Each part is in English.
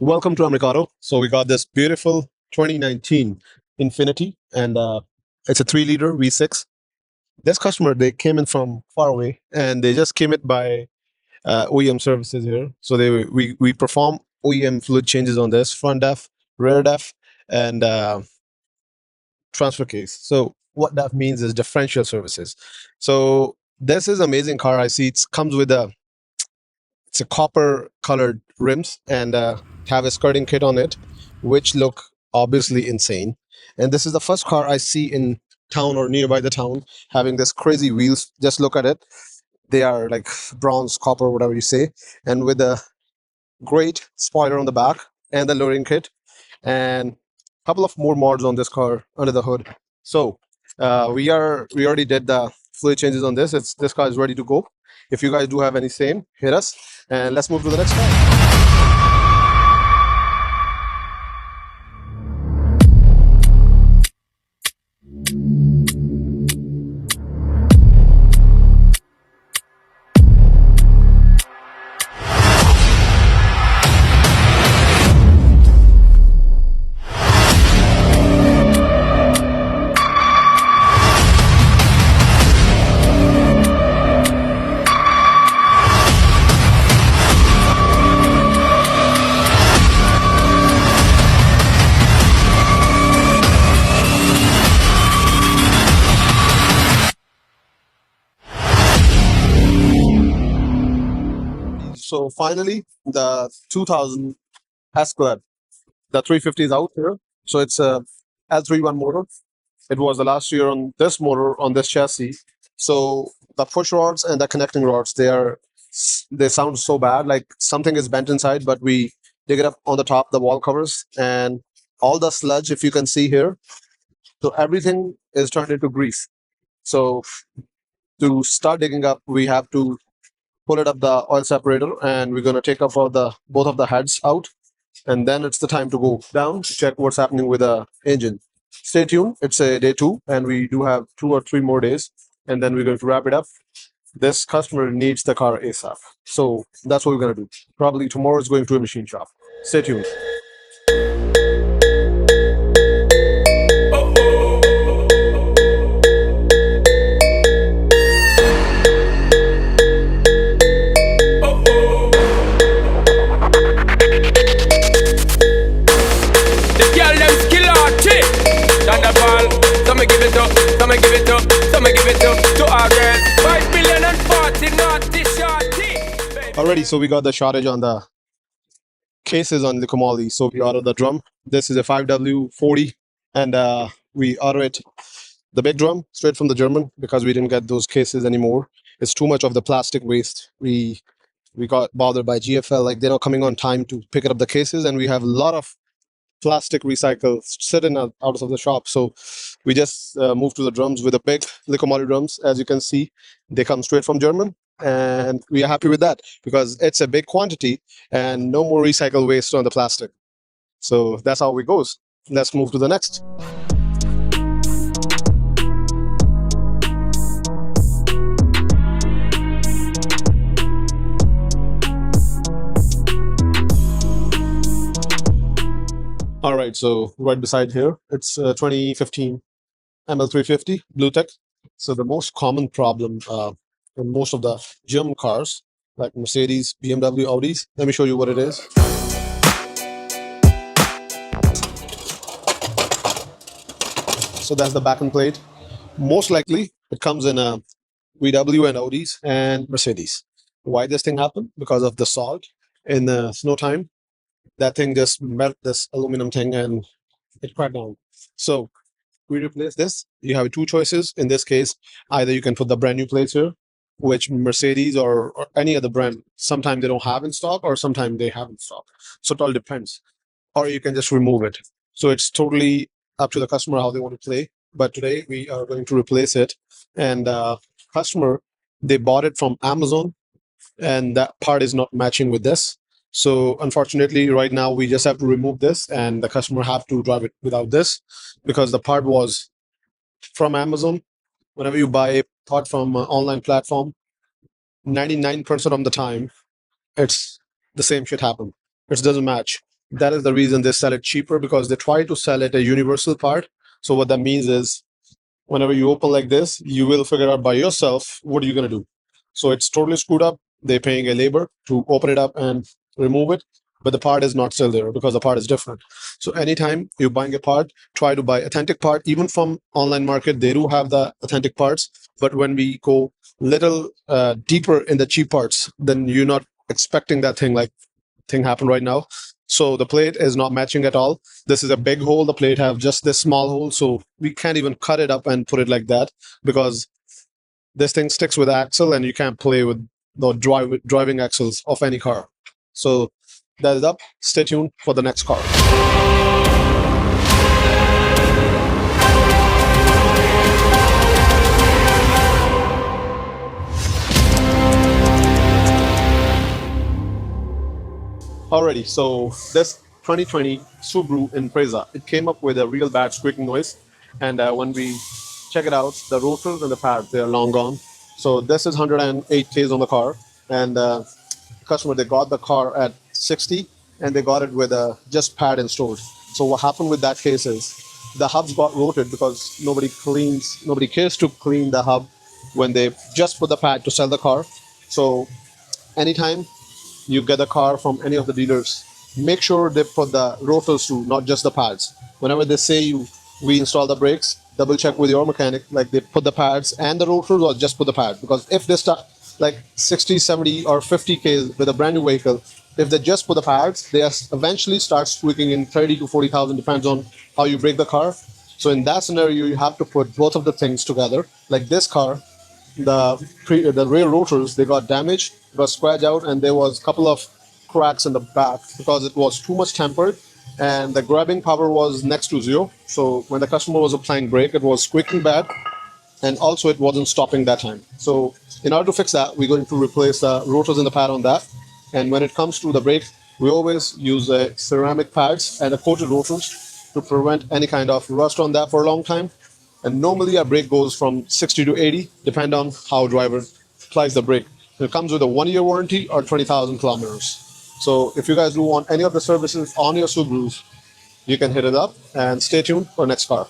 Welcome to Americano. So we got this beautiful 2019 Infiniti, and it's a 3-liter V6. This customer, they came in from far away, and they just came it by OEM services here. So we perform OEM fluid changes on this front def, rear def, and transfer case. So what that means is differential services. So this is amazing car. I see it comes with a copper colored rims and have a skirting kit on it, which look obviously insane. And this is the first car I see in town or nearby the town having this crazy wheels. Just look at it. They are like bronze, copper, whatever you say, and with a great spoiler on the back and the lowering kit and a couple of more mods on this car under the hood. So we already did the fluid changes on this. This car is ready to go. If you guys do have any same, hit us and let's move to the next car. So finally, the 2000 Escalade, the 350 is out here. So it's a L31 motor. It was the last year on this motor on this chassis. So the push rods and the connecting rods, they sound so bad, like something is bent inside. But we dig it up on the top, the wall covers, and all the sludge, if you can see here. So everything is turned into grease. So to start digging up, we have to pull it up the oil separator, and we're going to take off all the both of the heads out, and then it's the time to go down to check what's happening with the engine. Stay tuned. It's a day 2, and we do have 2 or 3 more days, and then we're going to wrap it up. This customer needs the car ASAP, so that's what we're going to do. Probably tomorrow is going to a machine shop. Stay tuned. The girl them skill arty. Thunderball, some give it up, some give it up, some give it up to our girls. 5 billion and 40 naughty shorty. Alrighty, so we got the shortage on the cases on the Kamali. So we ordered the drum. This is a 5W40, and we order it the big drum straight from the German because we didn't get those cases anymore. It's too much of the plastic waste. We got bothered by GFL, like they're not coming on time to pick up the cases, and we have a lot of plastic recycle sitting out of the shop. So we just moved to the drums with the big Licomoly drums. As you can see, they come straight from German, and we are happy with that because it's a big quantity and no more recycle waste on the plastic. So that's how it goes. Let's move to the next. All right, so right beside here, it's 2015 ML350 Blue Tech. So the most common problem in most of the German cars, like Mercedes, BMW, Audis. Let me show you what it is. So that's the back end plate. Most likely, it comes in a VW and Audis and Mercedes. Why this thing happened? Because of the salt in the snow time. That thing just melt this aluminum thing and it cracked down. So we replace this. You have 2 choices. In this case, either you can put the brand new plates here, which Mercedes or any other brand, sometimes they don't have in stock or sometimes they have in stock. So it all depends. Or you can just remove it. So it's totally up to the customer how they want to play. But today we are going to replace it. And customer, they bought it from Amazon, and that part is not matching with this. So unfortunately, right now we just have to remove this, and the customer have to drive it without this because the part was from Amazon. Whenever you buy a part from an online platform, 99% of the time, it's the same shit happen. It doesn't match. That is the reason they sell it cheaper, because they try to sell it a universal part. So what that means is, whenever you open like this, you will figure out by yourself what are you going to do. So it's totally screwed up. They're paying a labor to open it up and remove it, but the part is not still there because the part is different. So anytime you're buying a part, try to buy authentic part. Even from online market, they do have the authentic parts. But when we go little deeper in the cheap parts, then you're not expecting that thing happen right now. So the plate is not matching at all. This is a big hole. The plate have just this small hole, so we can't even cut it up and put it like that, because this thing sticks with the axle, and you can't play with the driving axles of any car. So that is up. Stay tuned for the next car. Alrighty, so this 2020 Subaru Impreza, it came up with a real bad squeaking noise, and when we check it out, the rotors and the pads, they are long gone. So this is 108 Ks on the car, and customer, they got the car at 60, and they got it with a just pad installed. So what happened with that case is the hubs got rotated because nobody cares to clean the hub when they just put the pad to sell the car. So anytime you get a car from any of the dealers, make sure they put the rotors too, not just the pads. Whenever they say we install the brakes, double check with your mechanic, like they put the pads and the rotors or just put the pad. Because if they start like 60, 70 or 50 Ks with a brand new vehicle, if they just put the pads, they eventually start squeaking in 30 to 40,000, depends on how you break the car. So in that scenario, you have to put both of the things together. Like this car, the rear rotors, they got damaged, got scratched out, and there was a couple of cracks in the back because it was too much tempered, and the grabbing power was next to zero. So when the customer was applying brake, it was squeaking bad, and also it wasn't stopping that time. So in order to fix that, we're going to replace the rotors and the pad on that. And when it comes to the brake, we always use ceramic pads and a coated rotors to prevent any kind of rust on that for a long time. And normally our brake goes from 60 to 80, depend on how driver applies the brake. It comes with a 1-year warranty or 20,000 kilometers. So if you guys do want any of the services on your Subarus, you can hit it up, and stay tuned for next car.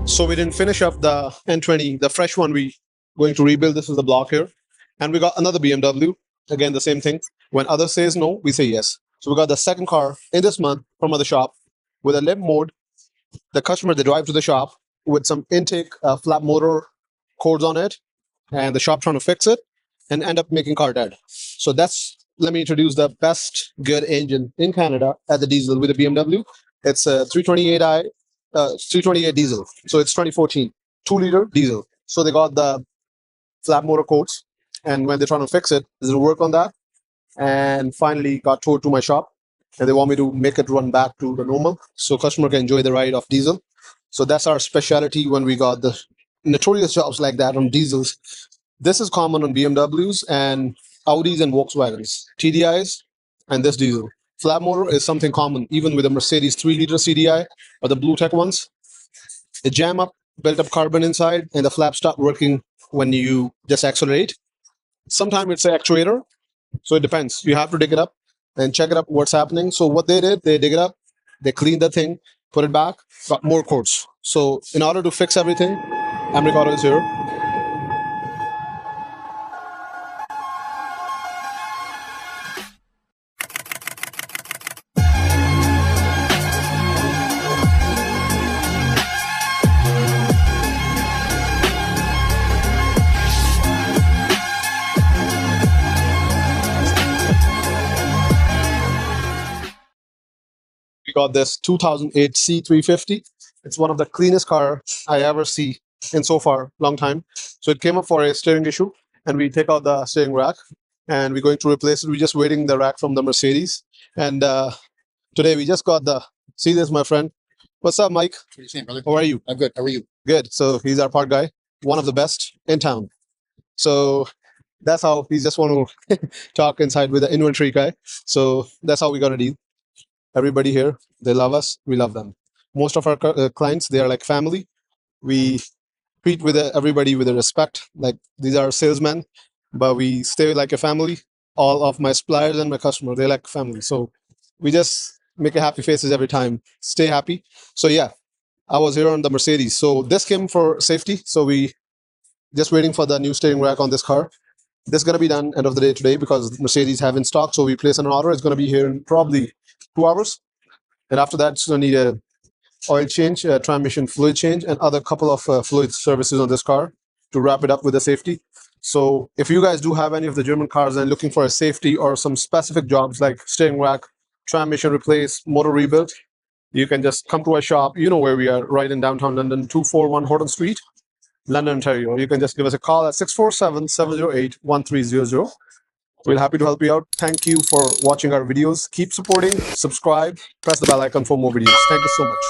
So we didn't finish up the N20, the fresh one. We going to rebuild. This is the block here, and we got another BMW. Again, the same thing. When others says no, we say yes. So we got the second car in this month from the shop with a limp mode. The customer, they drive to the shop with some intake flat motor cords on it, and the shop trying to fix it and end up making car dead. So that's, let me introduce the best good engine in Canada at the diesel with the BMW. It's a 328 diesel. So it's 2014, 2-liter diesel. So they got the flat motor coats, and when they're trying to fix it, there's a work on that, and finally got towed to my shop, and they want me to make it run back to the normal so customer can enjoy the ride of diesel. So that's our specialty when we got the notorious jobs like that on diesels. This is common on BMWs and Audis and Volkswagens, TDIs, and this diesel. Flat motor is something common even with the Mercedes 3-liter CDI or the blue tech ones. They jam up, built up carbon inside, and the flaps stop working when you just accelerate. Sometimes it's an actuator, so it depends. You have to dig it up and check it up what's happening. So what they did, they dig it up, they cleaned the thing, put it back, got more cords. So in order to fix everything, Americano is here. We got this 2008 C350. It's one of the cleanest car I ever see in so far long time. So it came up for a steering issue, and we take out the steering rack, and we're going to replace it. We're just waiting the rack from the Mercedes, and today we just got the. See this, my friend. What's up, Mike? What are you saying, brother? How are you? I'm good. How are you? Good. So he's our part guy, one of the best in town. So that's how he just want to talk inside with the inventory guy. So that's how we got to deal. Everybody here, they love us, we love them. most of our clients, they are like family. We treat with everybody with a respect. Like these are salesmen, but we stay like a family. All of my suppliers and my customer, they're like family. So we just make a happy faces every time. Stay happy. So yeah, I was here on the Mercedes. So this came for safety. So we just waiting for the new steering rack on this car. This is gonna be done end of the day today because Mercedes have in stock. So we place an order. It's gonna be here in probably 2 hours. And after that, it's gonna need a oil change, transmission fluid change, and other couple of fluid services on this car to wrap it up with the safety. So if you guys do have any of the German cars and looking for a safety or some specific jobs like steering rack, transmission replace, motor rebuild, you can just come to our shop. You know where we are, right in downtown London, 241 Horton Street, London, Ontario. You can just give us a call at 647-708-1300. We're happy to help you out. Thank you for watching our videos. Keep supporting, subscribe, press the bell icon for more videos. Thank you so much.